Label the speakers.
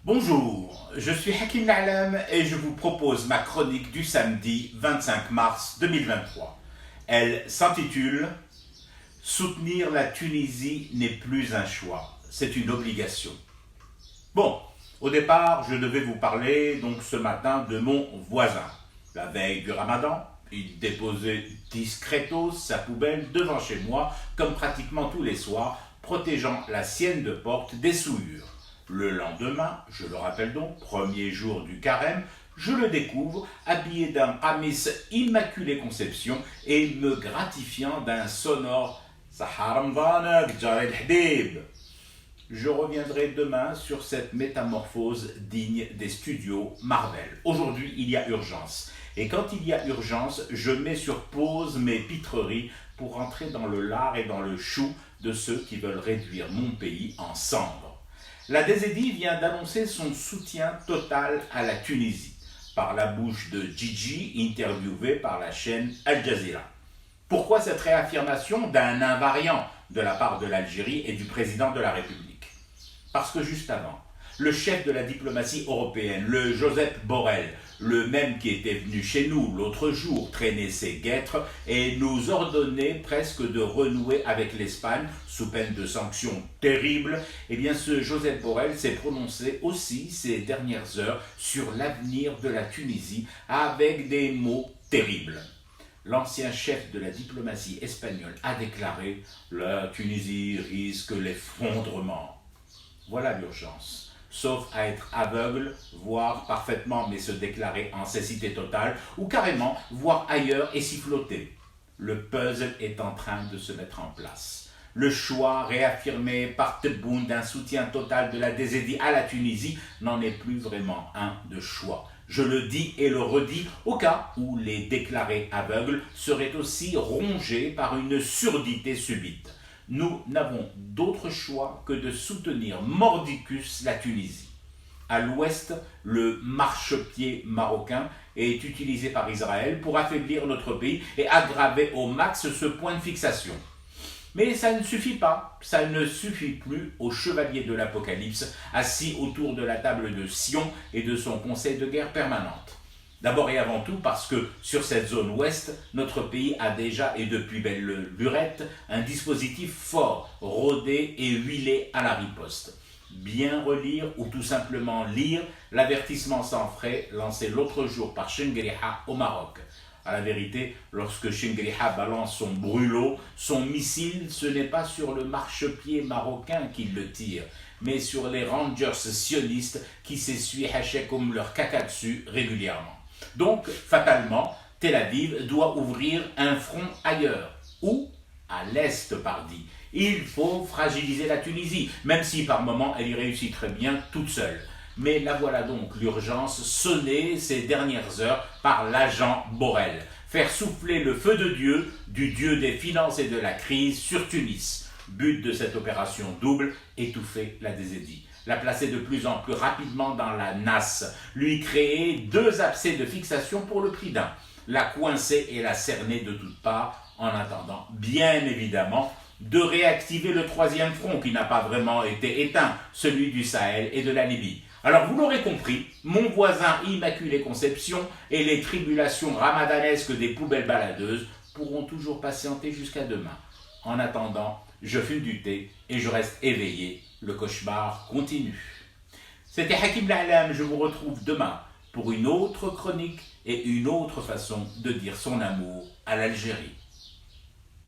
Speaker 1: Bonjour, je suis Hakim La'alam et je vous propose ma chronique du samedi 25 mars 2023. Elle s'intitule Soutenir la Tunisie n'est plus un choix, c'est une obligation. Bon, au départ, je devais vous parler donc ce matin de mon voisin. La veille du Ramadan, il déposait discretos sa poubelle devant chez moi, comme pratiquement tous les soirs, protégeant la sienne de porte des souillures. Le lendemain, je le rappelle donc, premier jour du carême, je le découvre habillé d'un qamis immaculée conception et me gratifiant d'un sonore Sahar Ramadan, Jar el Hadib. Je reviendrai demain sur cette métamorphose digne des studios Marvel. Aujourd'hui, il y a urgence. Et quand il y a urgence, je mets sur pause mes pitreries pour entrer dans le lard et dans le chou de ceux qui veulent réduire mon pays en cendres. La DZI vient d'annoncer son soutien total à la Tunisie, par la bouche de Gigi, interviewé par la chaîne Al Jazeera. Pourquoi cette réaffirmation d'un invariant de la part de l'Algérie et du président de la République? Parce que juste avant, le chef de la diplomatie européenne, le Josep Borrell, le même qui était venu chez nous l'autre jour traîner ses guêtres et nous ordonner presque de renouer avec l'Espagne sous peine de sanctions terribles, eh bien ce Josep Borrell s'est prononcé aussi ces dernières heures sur l'avenir de la Tunisie avec des mots terribles. L'ancien chef de la diplomatie espagnole a déclaré « La Tunisie risque l'effondrement ». Voilà l'urgence. Sauf à être aveugle, voir parfaitement mais se déclarer en cécité totale, ou carrément voir ailleurs et s'y flotter. Le puzzle est en train de se mettre en place. Le choix réaffirmé par Tebboune d'un soutien total de la DZI à la Tunisie n'en est plus vraiment un de choix. Je le dis et le redis au cas où les déclarés aveugles seraient aussi rongés par une surdité subite. Nous n'avons d'autre choix que de soutenir mordicus la Tunisie. À l'ouest, le marchepied marocain est utilisé par Israël pour affaiblir notre pays et aggraver au max ce point de fixation. Mais ça ne suffit pas, ça ne suffit plus aux chevaliers de l'Apocalypse assis autour de la table de Sion et de son conseil de guerre permanente. D'abord et avant tout parce que sur cette zone ouest, notre pays a déjà, et depuis belle lurette, un dispositif fort, rodé et huilé à la riposte. Bien relire ou tout simplement lire l'avertissement sans frais lancé l'autre jour par Chengriha au Maroc. À la vérité, lorsque Chengriha balance son brûlot, son missile, ce n'est pas sur le marchepied marocain qu'il le tire, mais sur les Rangers sionistes qui s'essuient comme leur caca dessus régulièrement. Donc, fatalement, Tel Aviv doit ouvrir un front ailleurs, ou à l'est, pardi. Il faut fragiliser la Tunisie, même si par moments elle y réussit très bien toute seule. Mais la voilà donc l'urgence sonnée ces dernières heures par l'agent Borrell. Faire souffler le feu de Dieu, du Dieu des finances et de la crise, sur Tunis. But de cette opération double, étouffer la DZI. La placer de plus en plus rapidement dans la nasse, lui créer deux abcès de fixation pour le prix d'un, la coincer et la cerner de toutes parts, en attendant, bien évidemment, de réactiver le troisième front qui n'a pas vraiment été éteint, celui du Sahel et de la Libye. Alors vous l'aurez compris, mon voisin Immaculée Conception et les tribulations ramadanesques des poubelles baladeuses pourront toujours patienter jusqu'à demain. En attendant, je fume du thé et je reste éveillé. Le cauchemar continue. C'était Hakim La'alam, je vous retrouve demain pour une autre chronique et une autre façon de dire son amour à l'Algérie.